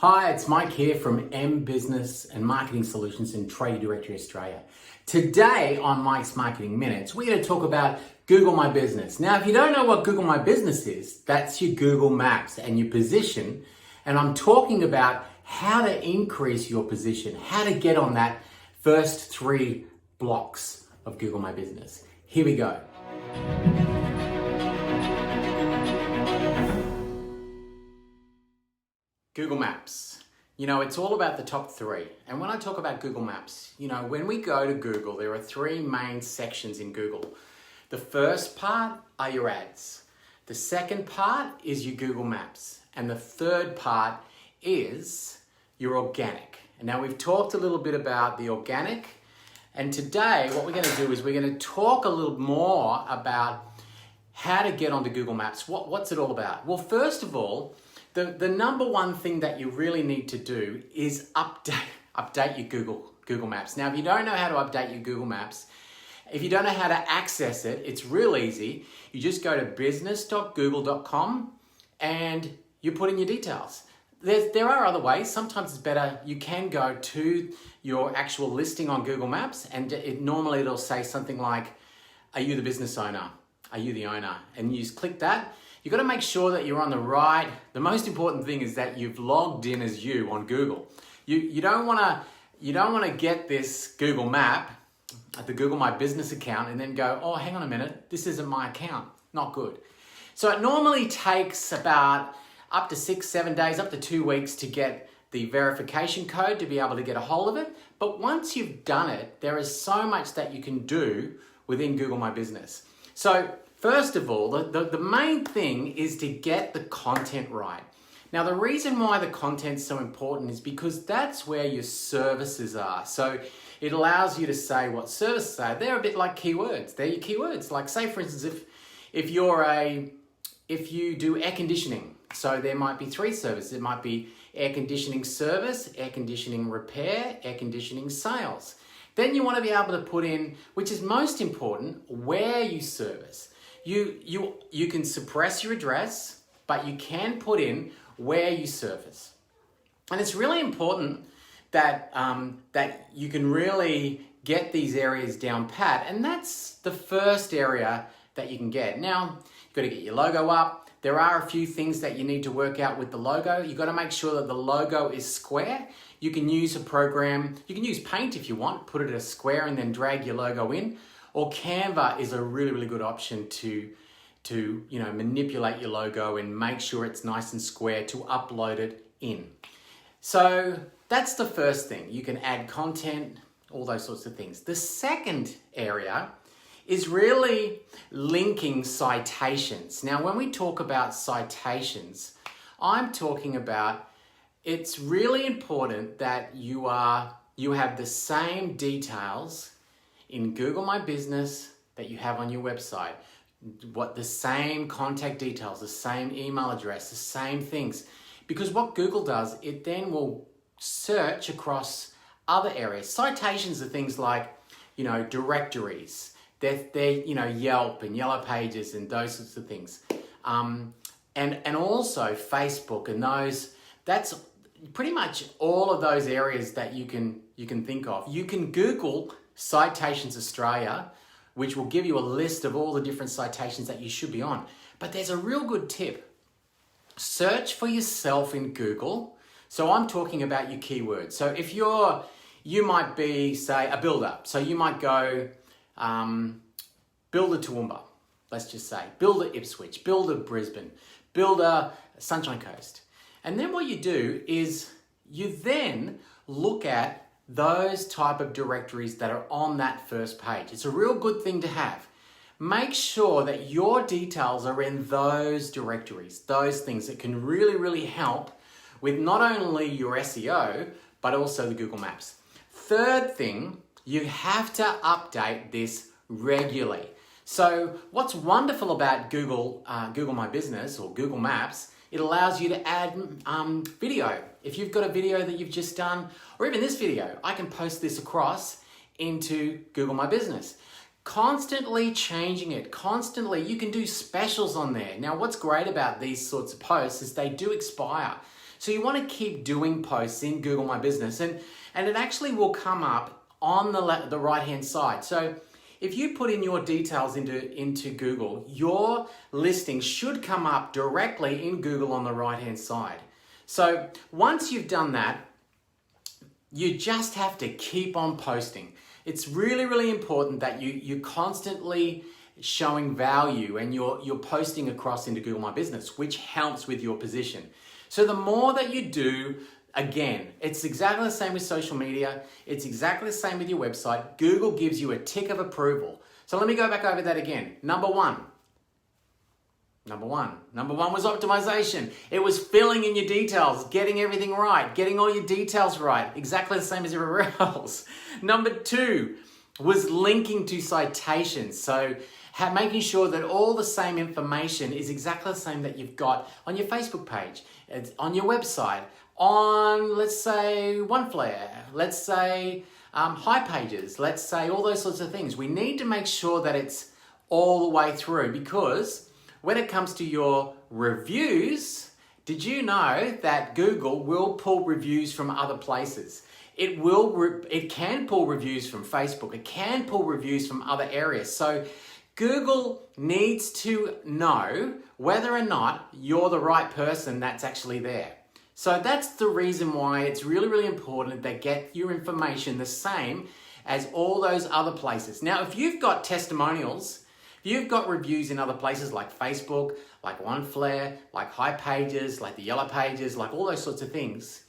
Hi, it's Mike here from M Business and Marketing Solutions in Trade Directory Australia. Today on Mike's Marketing Minutes, we're going to talk about Google My Business. Now, if you don't know what Google My Business is, that's your Google Maps and your position. And I'm talking about how to increase your position, how to get on that first 3 blocks of Google My Business. Here we go. Google Maps. You know, it's all about the top 3. And when I talk about Google Maps, you know, when we go to Google, there are 3 main sections in Google. The first part are your ads. The second part is your Google Maps. And the third part is your organic. And now we've talked a little bit about the organic. And today, what we're going to do is we're going to talk a little more about how to get onto Google Maps. What's it all about? Well, first of all, the number one thing that you really need to do is update your Google Maps. Now, if you don't know how to update your Google Maps, if you don't know how to access it, it's real easy. You just go to business.google.com and you put in your details. There are other ways. Sometimes it's better. You can go to your actual listing on Google Maps and normally it'll say something like, are you the business owner? Are you the owner? And you just click that. You've got to make sure that you're on the right. The most important thing is that you've logged in as you on Google. You don't want to get this Google Map at the Google My Business account and then go, oh, hang on a minute, this isn't my account. Not good. So it normally takes about up to 6-7 days, up to 2 weeks to get the verification code to be able to get a hold of it. But once you've done it, there is so much that you can do within Google My Business. So first of all, the main thing is to get the content right. Now, the reason why the content's so important is because that's where your services are. So it allows you to say what services are. They're a bit like keywords. They're your keywords. Like say, for instance, if you do air conditioning, so there might be 3 services. It might be air conditioning service, air conditioning repair, air conditioning sales. Then you want to be able to put in, which is most important, where you service. You can suppress your address, but you can put in where you service. And it's really important that, that you can really get these areas down pat. And that's the first area that you can get. Now, you've got to get your logo up. There are a few things that you need to work out with the logo. You've got to make sure that the logo is square. You can use a program, you can use Paint if you want, put it at a square and then drag your logo in. Or Canva is a really, really good option to manipulate your logo and make sure it's nice and square to upload it in. So that's the first thing. You can add content, all those sorts of things. The second area is really linking citations. Now, when we talk about citations, I'm talking about it's really important that you have the same details in Google My Business that you have on your website. The same contact details, the same email address, the same things. Because what Google does, it then will search across other areas. Citations are things like, directories. They're Yelp and Yellow Pages and those sorts of things. And also Facebook and those, that's pretty much all of those areas that you can think of. You can Google Citations Australia, which will give you a list of all the different citations that you should be on. But there's a real good tip. Search for yourself in Google. So I'm talking about your keywords. So if you might be, say, a builder. So you might go, builder Toowoomba, let's just say, builder Ipswich, builder Brisbane, builder Sunshine Coast. And then what you do is you then look at those type of directories that are on that first page. It's a real good thing to have. Make sure that your details are in those directories, those things that can really, really help with not only your SEO, but also the Google Maps. Third thing, you have to update this regularly. So what's wonderful about Google My Business or Google Maps, it allows you to add video. If you've got a video that you've just done, or even this video, I can post this across into Google My Business. Constantly changing it, constantly. You can do specials on there. Now, what's great about these sorts of posts is they do expire. So you want to keep doing posts in Google My Business, and it actually will come up on the right-hand side. So if you put in your details into Google, your listing should come up directly in Google on the right-hand side. So once you've done that, you just have to keep on posting. It's really, really important that you're constantly showing value and you're posting across into Google My Business, which helps with your position. So the more that you do, again, it's exactly the same with social media. It's exactly the same with your website. Google gives you a tick of approval. So let me go back over that again. Number one was optimization. It was filling in your details, getting everything right, getting all your details right, exactly the same as everywhere else. Number two was linking to citations. So making sure that all the same information is exactly the same that you've got on your Facebook page, it's on your website, on, let's say, OneFlare, let's say HiPages, let's say all those sorts of things. We need to make sure that it's all the way through, because when it comes to your reviews, did you know that Google will pull reviews from other places? It can pull reviews from Facebook. It can pull reviews from other areas. So Google needs to know whether or not you're the right person that's actually there. So that's the reason why it's really, really important that get your information the same as all those other places. Now, if you've got testimonials, you've got reviews in other places like Facebook, like OneFlare, like HiPages, like the Yellow Pages, like all those sorts of things.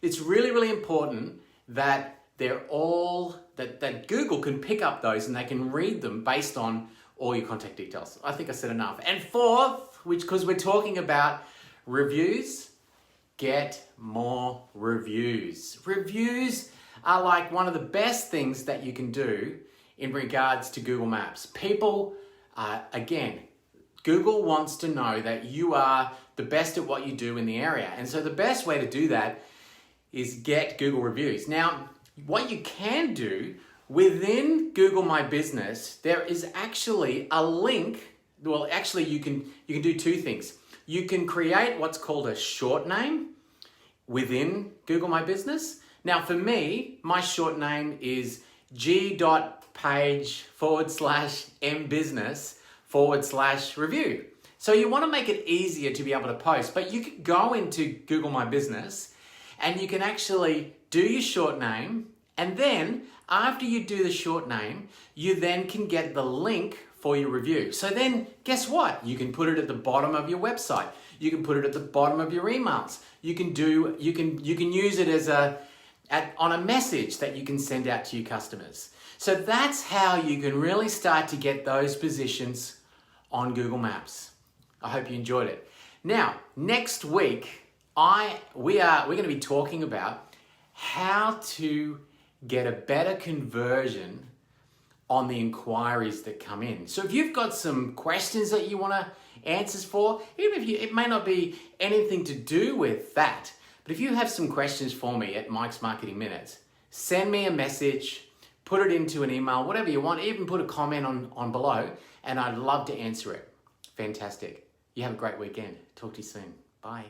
It's really, really important that they're all, that Google can pick up those and they can read them based on all your contact details. I think I said enough. And fourth, because we're talking about reviews, get more reviews. Reviews are like one of the best things that you can do in regards to Google Maps. People, again, Google wants to know that you are the best at what you do in the area. And so the best way to do that is get Google reviews. Now, what you can do within Google My Business, there is actually a link. Well, actually you can do two things. You can create what's called a short name within Google My Business. Now for me, my short name is g.page/mbusiness/review. So you want to make it easier to be able to post, but you can go into Google My Business and you can actually do your short name, and then after you do the short name, you then can get the link for your review. So then guess what? You can put it at the bottom of your website. You can put it at the bottom of your emails. You can use it as on a message that you can send out to your customers. So that's how you can really start to get those positions on Google Maps. I hope you enjoyed it. Now, next week, we're going to be talking about how to get a better conversion on the inquiries that come in. So if you've got some questions that you want answers for, even if it may not be anything to do with that, but if you have some questions for me at Mike's Marketing Minutes, send me a message, put it into an email, whatever you want, even put a comment on below, and I'd love to answer it. Fantastic. You have a great weekend. Talk to you soon. Bye.